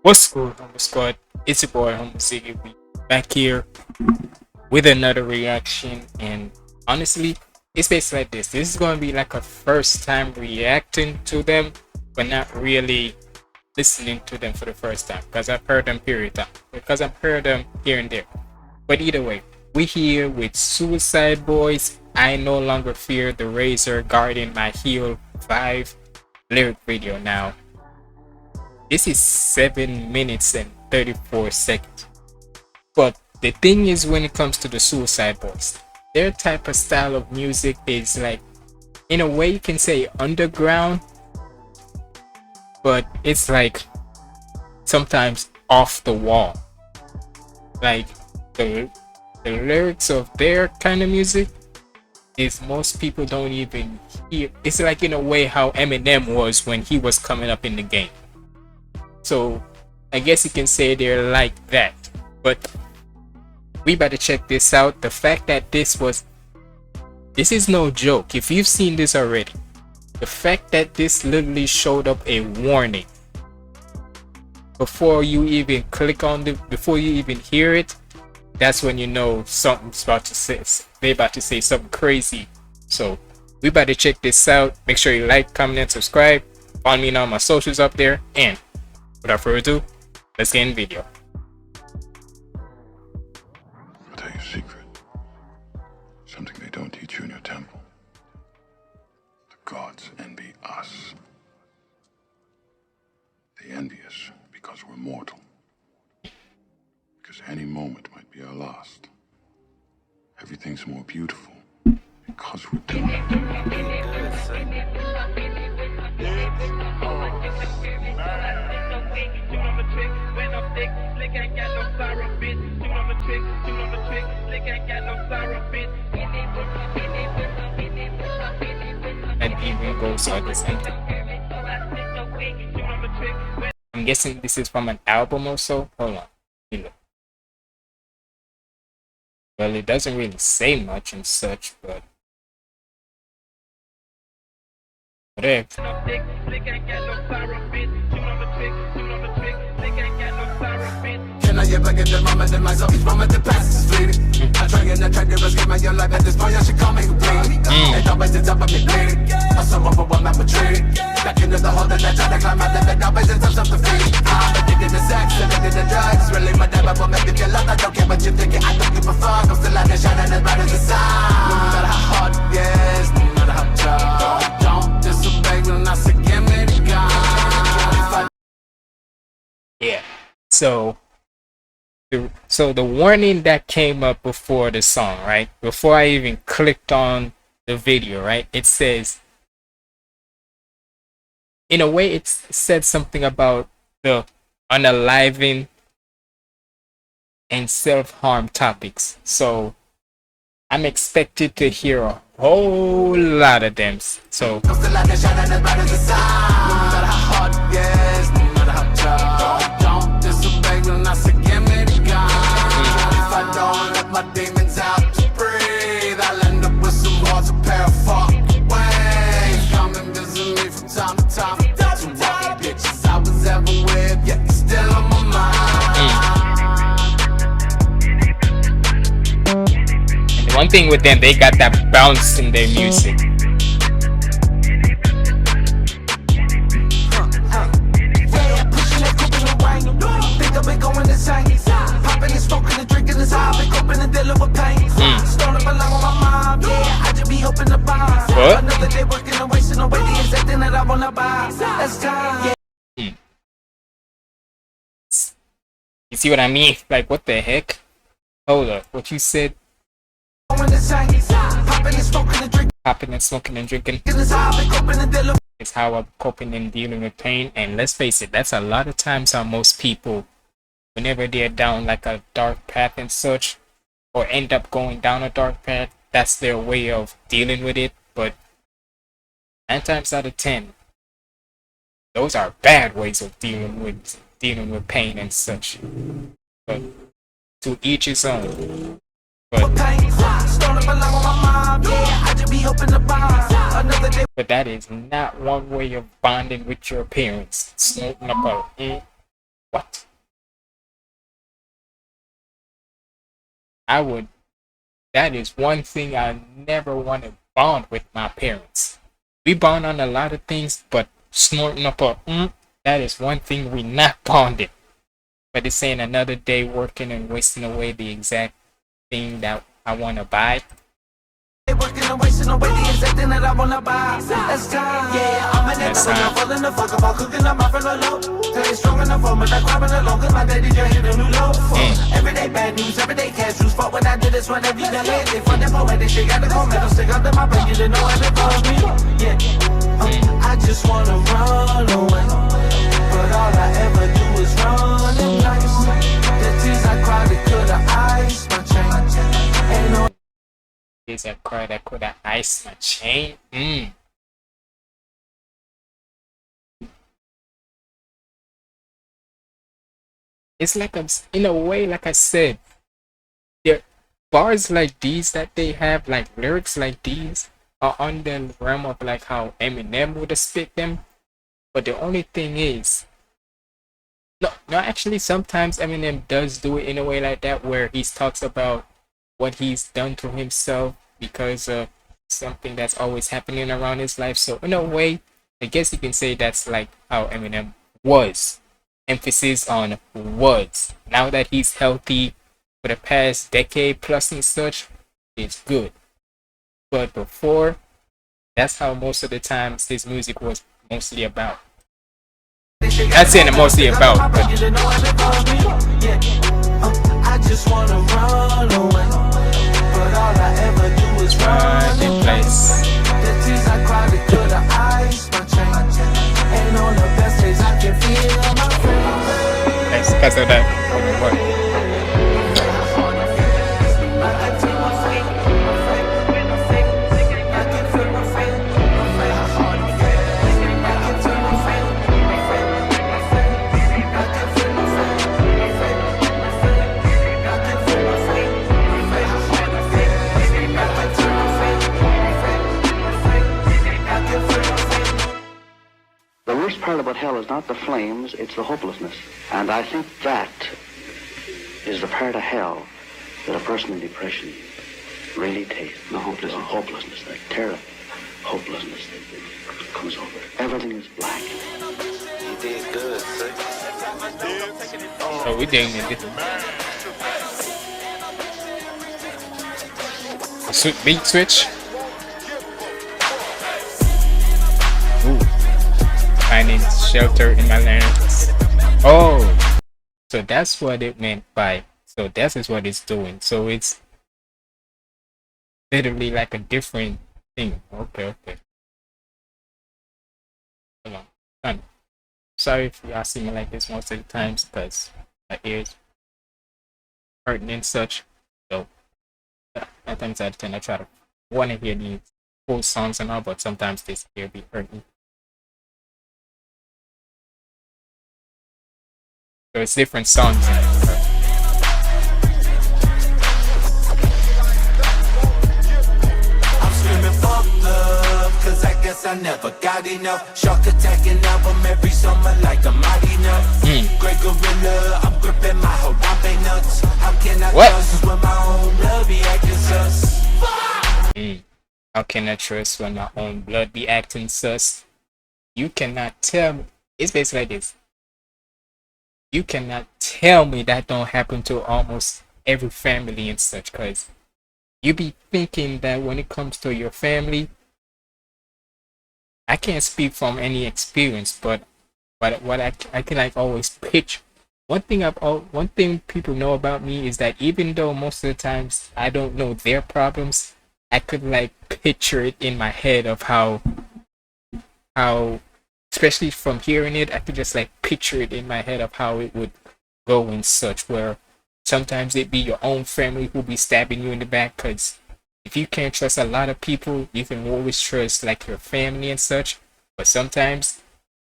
What's good, Humble Squad? It's your boy, Humble Ziggy. We back here with another reaction, and honestly, it's basically like this. This is going to be like a first time reacting to them, but not really listening to them for the first time, because I've heard them because I've heard them here and there. But either way, we here with Suicide Boys. I no longer fear the razor guarding my heel 5 lyric video. Now this is 7 minutes and 34 seconds. But the thing is, when it comes to the Suicide Boys, their type of style of music is like, in a way you can say underground, but it's like sometimes off the wall. Like the lyrics of their kind of music is most people don't even hear. It's like in a way how Eminem was when he was coming up in the game. So I guess you can say they're like that. But we better check this out. The fact that this is no joke. If you've seen this already, the fact that this literally showed up a warning before you even click on before you even hear it, that's when you know something's about to say. They're about to say something crazy. So we better check this out. Make sure you like, comment, and subscribe. Follow me on all my socials up there. And without further ado, let's get in the video. I'll tell you a secret. Something they don't teach you in your temple. The gods envy us. They envy us because we're mortal. Because any moment might be our last. Everything's more beautiful because we're done. And even goes on the same thing. I'm guessing this is from an album or so. Hold on. Look. Well, it doesn't really say much and such, but whatever. Can I ever get the moment in myself? Each moment the past is fleeting. I try and attract the risk in my young life. At this point, I should call me bleeding. And always the top of me bleeding. I'm someone for one man retreating. Back into the hole that I try to climb out of it. Always the touch of the feet. I'm addicted to sex, addicted to drugs. Really my dad, but make me feel love. I don't care what you're thinking. I don't give a fuck. I'm still out there shining as bright as the sun. No matter how hard it gets, no matter how tough. Don't disobey when I say give me the gun. Yeah. So the warning that came up before the song, right? Before I even clicked on the video, right? It says, in a way, it said something about the unaliving and self-harm topics. So I'm expected to hear a whole lot of them. So I'm still out there shining as bright as the sun. No matter how hard it gets, no matter how tough. Don't disobey when I say give me the gun. If I don't let my demons out to breathe, I'll end up with some walls, a pair of fucking wings. Come and visit me from time to time. Two walking bitches I was ever with, yet you're still on my mind. And the one thing with them, they got that bounce in their music. What? You see what I mean? Like, what the heck? Hold up, what you said? Popping and smoking and drinking is how I'm coping and dealing with pain. And let's face it, that's a lot of times how most people, whenever they're down like a dark path and such, or end up going down a dark path, that's their way of dealing with it. But 9 times out of 10, those are bad ways of dealing with pain and such. But to each his own. But that is not one way of bonding with your parents. Smoking up a What? I would. That is one thing I never want to bond with my parents. We bond on a lot of things, but snorting up a that is one thing we not bonded. But it's saying another day working and wasting away the exact thing that I want to buy. Working and wasting away the exact thing that I wanna buy. That's time. Yeah, I'm an That's nigga, but I'm falling the fuck about cooking up my fellow low. Till they strong enough for me, like grabbing along, cause my daddy just hit a new low. Everyday bad news, everyday cash juice. Fuck when I did this one every day. They fund them poetic shit, got the cold metal stick out to my brain, you didn't know how it calls me. Yeah, I just wanna run away, but all I ever do is run and nice. The tears I cried, it could've iced my chain. Ain't no Is a cry that could have iced my chain. It's like in a way, like I said, there bars like these that they have, like lyrics like these, are on the realm of like how Eminem would have spit them. But the only thing is, no, actually, sometimes Eminem does do it in a way like that, where he talks about what he's done to himself because of something that's always happening around his life. So in a way, I guess you can say that's like how Eminem was. Emphasis on was. Now that he's healthy for the past decade plus and such, it's good. But before, that's how most of the times his music was mostly about. That's it, mostly about. But I just wanna run away, but all I ever do is run in place. The tears I cried, it could've iced my chain. Ain't on the best days I can feel my face. That's because of that. What? The worst part about hell is not the flames, it's the hopelessness. And I think that is the part of hell that a person in depression really tastes. The hopelessness, that terror, hopelessness that comes over. Everything is black. You did good, sir. Oh, we doing it. Beat switch. Ooh. Finding shelter in my larynx. Oh, so that's what it meant by. So that is what it's doing. So it's literally like a different thing. Okay. Hold on. Done. Sorry if y'all see me like this most of the times, because my ears hurting and such. So 9 times out of 10, I try to want to hear these full songs and all, but sometimes this ear be hurting. So it's different songs. I'm screaming fuck love, cause I guess I never got enough. Shark attacking album every summer like a mighty enough. Great gorilla, I'm gripping my whole bomb nuts. How can I trust when my own blood be acting sus? How can I trust when my own blood be acting sus? You cannot tell me. It's basically like this. You cannot tell me that don't happen to almost every family and such, because you be thinking that when it comes to your family, I can't speak from any experience, but what I can like always picture. One thing people know about me is that even though most of the times I don't know their problems, I could like picture it in my head of how especially from hearing it, I could just like picture it in my head of how it would go and such, where sometimes it be your own family who be stabbing you in the back, because if you can't trust a lot of people, you can always trust like your family and such, but sometimes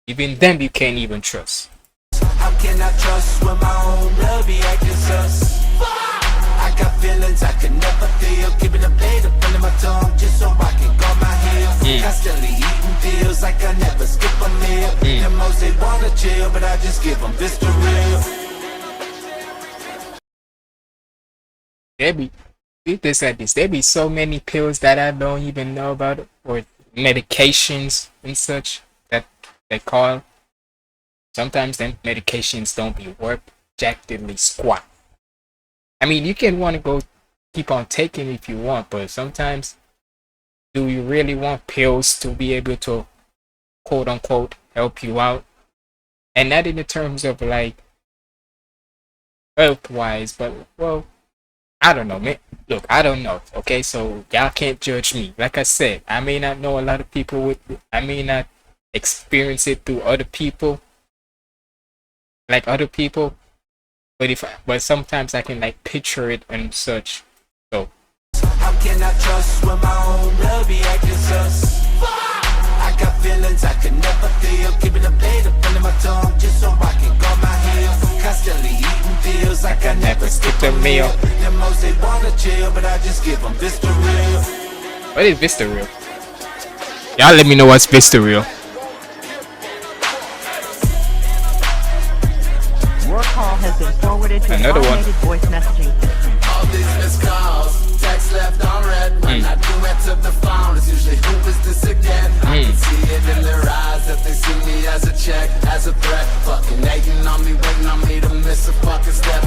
even them you can't even trust. How can I trust when my own blood be acting sus? I got feelings I can never feel. Keeping a blade up under my tongue just so I can guard my heels. Constantly eating pills. feels like I never skip a meal. The most they wanna chill, but I just give them this the real. There be this like this. There be so many pills that I don't even know about, or medications and such that they call. Sometimes them medications don't be worth jackedly squat. I mean, you can want to go keep on taking if you want, but sometimes, do you really want pills to be able to quote unquote help you out? And not in the terms of like health wise, but well, I don't know, man. Look, I don't know. Okay, so y'all can't judge me. Like I said, I may not know a lot of people with, I may not experience it through other people, like other people, but sometimes I can like picture it and such. So How can I trust when my own blood be acting sus? I got feelings I can never feel. Keeping a blade up under my tongue just so I can guard my heel. Constantly eating pills like I never skipped a meal. The most they wanna chill, but I just give them Vista real. what is Vista Real? Y'all let me know what's Vista Real. Your call has been forwarded to Another an one. automated voice messaging system. All these missed calls, text left on red. When I do answer the phone, it's usually who is this again? I can see it in their eyes that they see me as a check, as a threat. Fucking hating on me, waiting on me to miss a fucking step.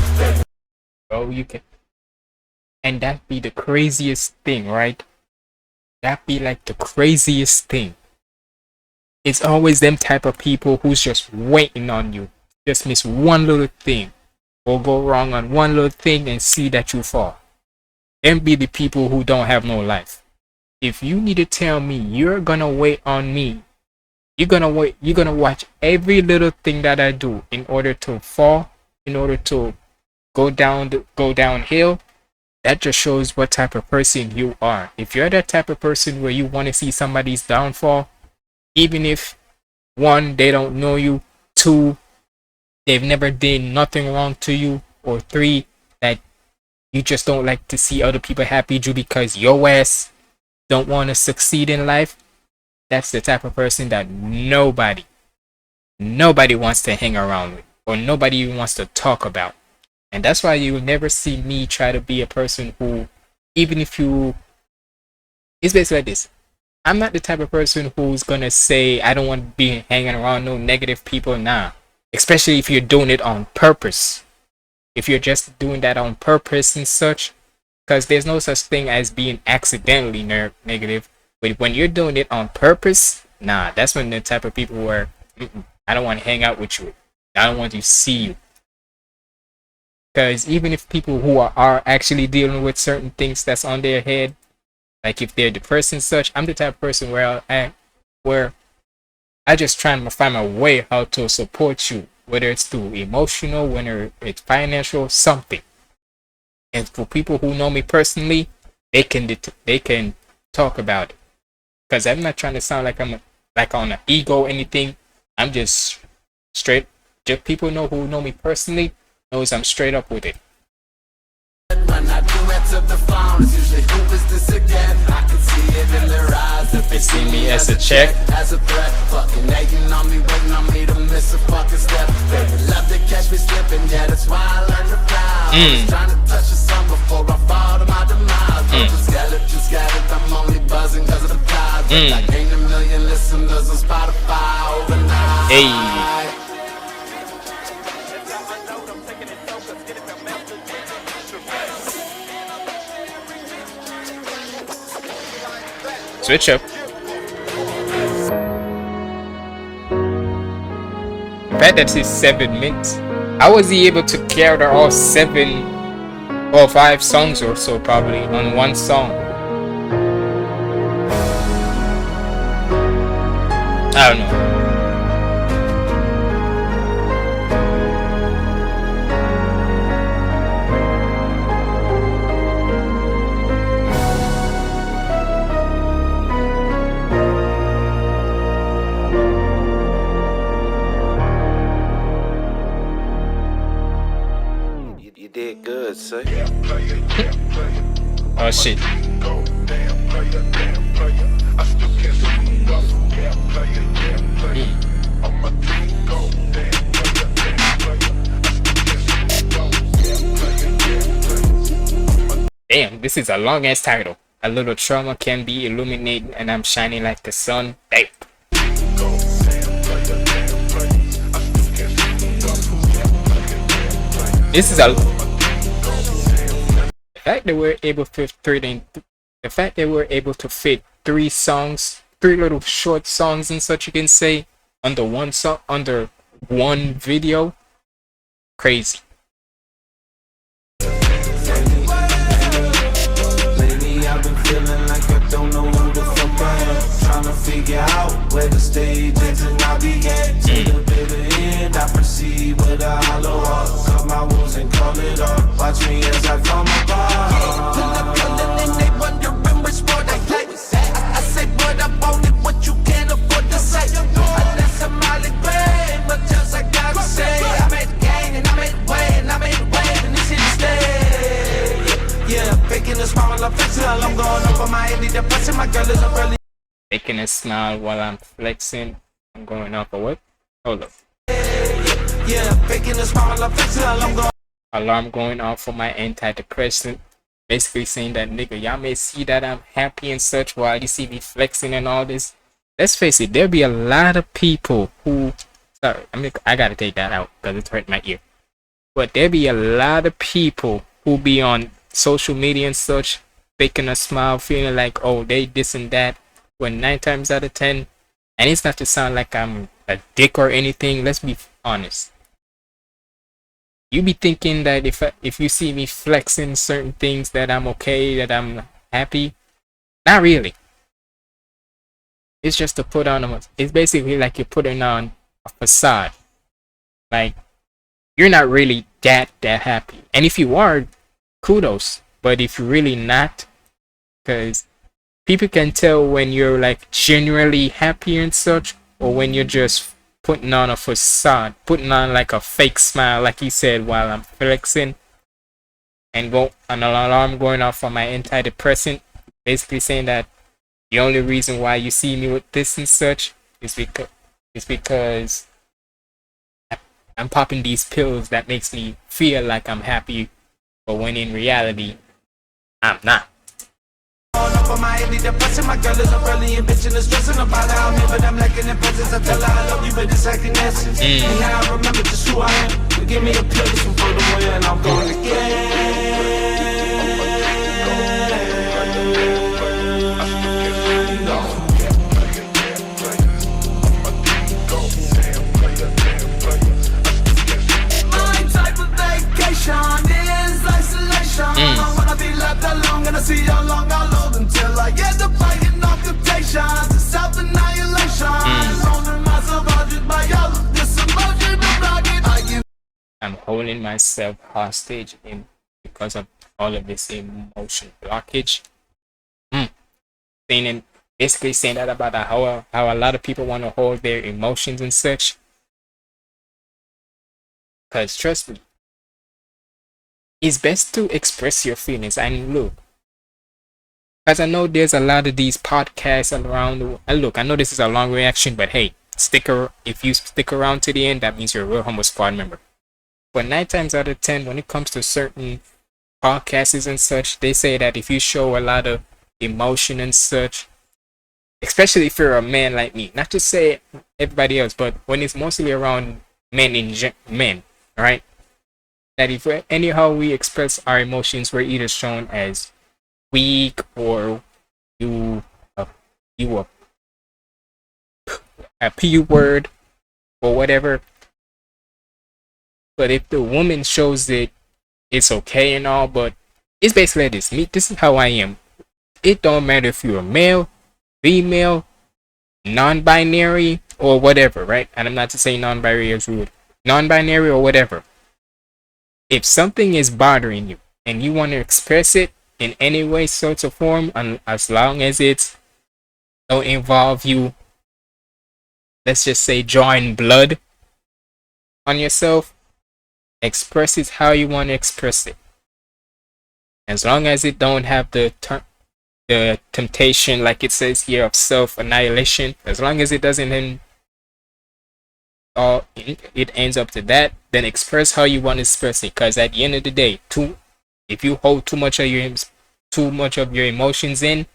Oh, you can. And that be the craziest thing, right? That be like the craziest thing. It's always them type of people who's just waiting on you. Just miss one little thing, or go wrong on one little thing and see that you fall. Them be the people who don't have no life. If you need to tell me you're gonna wait on me, you're gonna watch every little thing that I do in order to fall, in order to go downhill, that just shows what type of person you are. If you're that type of person where you want to see somebody's downfall, even if one, they don't know you, two, they've never did nothing wrong to you, or three, that you just don't like to see other people happy just because your ass don't want to succeed in life, that's the type of person that nobody wants to hang around with, or nobody even wants to talk about. And that's why you will never see me try to be a person who, even if you, it's basically like this. I'm not the type of person who's gonna say I don't want to be hanging around no negative people. Nah, especially if you're doing it on purpose. If you're just doing that on purpose and such, because there's no such thing as being accidentally negative. But when you're doing it on purpose, nah, that's when the type of people where I don't want to hang out with you. I don't want to see you. Because even if people who are actually dealing with certain things that's on their head, like if they're depressed and such, I'm the type of person where I just try to find my way how to support you, whether it's through emotional, whether it's financial, something. And for people who know me personally, they can talk about it. Because I'm not trying to sound like I'm like on an ego or anything. I'm just straight. Just people who know me personally knows I'm straight up with it. When I do answer the phone, it's usually who is this again? I can see it in their eyes that they see me as a check, as a threat. Fucking hating on me, waiting on me to miss a fucking step. They would love to catch me slipping, yeah, that's why I learned to fly. I was trying to touch the sun before I fall to my demise. Just got it, I'm only buzzing cause of the clouds. I gained 1 million listeners on Spotify overnight. Hey. Switch up. Bet that is 7 minutes. How was he able to carry all 7 or 5 songs or so probably on one song? I don't know. You did good, sir. Oh shit. Damn, this is a long ass title. A little trauma can be illuminating, and I'm shining like the sun. Damn. This is a the fact that we're able to fit the fact that we're able to fit three songs, three little short songs and such, you can say, under one song, under one video. Crazy. Lately I've been feeling like I don't know who the fuck I am. Trying to figure out where the stage is and I begin to the bitter end. I proceed with a hollow heart. Cut my wounds and call it off. Watch me as I come apart. Pull up calling and they wondering which sport I play. I say but I want it, what you can't afford to say. Unless I'm Molly Gray, but just I gotta say, I made the gang and I made the way and I made the wave and this shit stay. Yeah, faking a smile while I'm flexing. I'm going up on my antidepressant. My girl is a really Making a smile while I'm flexing. I'm going off of what? Hold up. yeah, faking a smile while I'm flexing. I'm going. Alarm going off for my antidepressant. Basically saying that, nigga, y'all may see that I'm happy and such while you see me flexing and all this. Let's face it, there'll be a lot of people who. Sorry, I gotta take that out because it's hurting my ear. But there'll be a lot of people who be on social media and such, faking a smile, feeling like, oh, they this and that. When 9 times out of 10, and it's not to sound like I'm a dick or anything, let's be honest. You be thinking that if you see me flexing certain things that I'm okay, that I'm happy. Not really. It's just to put on it's basically like you're putting on a facade. Like, you're not really that happy. And if you are, kudos. But if you're really not, because people can tell when you're like genuinely happy and such, or when you're just putting on a facade, putting on like a fake smile, like he said, while I'm flexing, and an alarm going off on my antidepressant, basically saying that the only reason why you see me with this and such is because I'm popping these pills that makes me feel like I'm happy, but when in reality, I'm not. Up on my antidepressant, my girl is a brilliant bitch and is stressing about how I'm here, but I'm lacking in presence. I tell her I love you, but it's lacking essence. And now I remember just who I am. So give me a pill, this one for the win, and I'm going again. My type of vacation is isolation. I wanna be left alone, gonna see how long I'll hold until I get the fighting off temptations to self-annihilation. Holding myself hostage by all of this emotional blockage. I give I'm holding myself hostage because of all of this emotion blockage. Basically saying that about how a lot of people want to hold their emotions and such. Because trust me, it's best to express your feelings. And look, as I know there's a lot of these podcasts around. And look, I know this is a long reaction, but hey, if you stick around to the end, that means you're a real Humble Squad member. But 9 times out of 10, when it comes to certain podcasts and such, they say that if you show a lot of emotion and such, especially if you're a man like me, not to say everybody else, but when it's mostly around men, right? That if anyhow we express our emotions, we're either shown as weak or you a P word or whatever. But if the woman shows it, it's okay and all, but it's basically this. This is how I am. It don't matter if you're a male, female, non-binary, or whatever, right? And I'm not to say non-binary is rude. Non-binary or whatever. If something is bothering you and you want to express it in any way, sort of form, and as long as it don't involve you, let's just say drawing blood on yourself, express it how you want to express it. As long as it don't have the temptation, like it says here, of self-annihilation, as long as it doesn't end, it ends up to that, then express how you want to express it. Because at the end of the day, if you hold too much of your emotions in,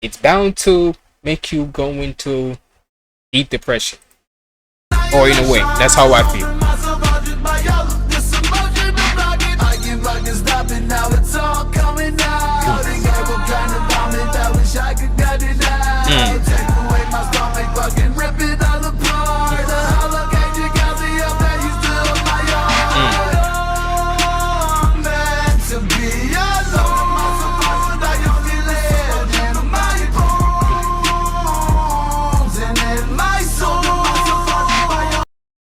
it's bound to make you go into deep depression. Or in a way, that's how I feel.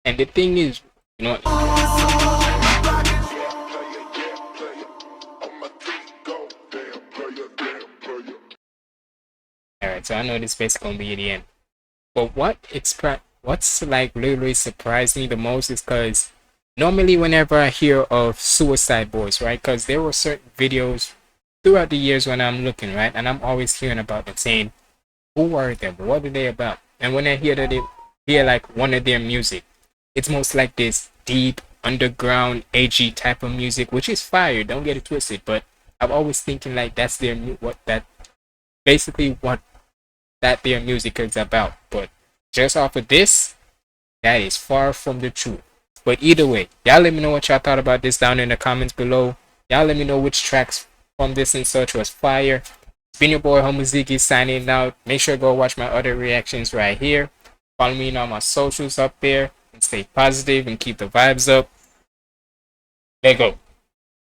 And the thing is, you know, alright, so I know this is gonna be the end. But what's like literally surprised me the most is because normally whenever I hear of Suicide Boys, right? Because there were certain videos throughout the years when I'm looking, right? And I'm always hearing about them, saying, who are them? What are they about? And when I hear that they hear like one of their music, it's most like this deep, underground, edgy type of music, which is fire, don't get it twisted, but I'm always thinking like that's their what that their music is about. But just off of this, that is far from the truth. But either way, y'all let me know what y'all thought about this down in the comments below. Y'all let me know which tracks from this and such was fire. It's been your boy Homoziggy signing out. Make sure to go watch my other reactions right here. Follow me on my socials up there. And stay positive and keep the vibes up. There you go.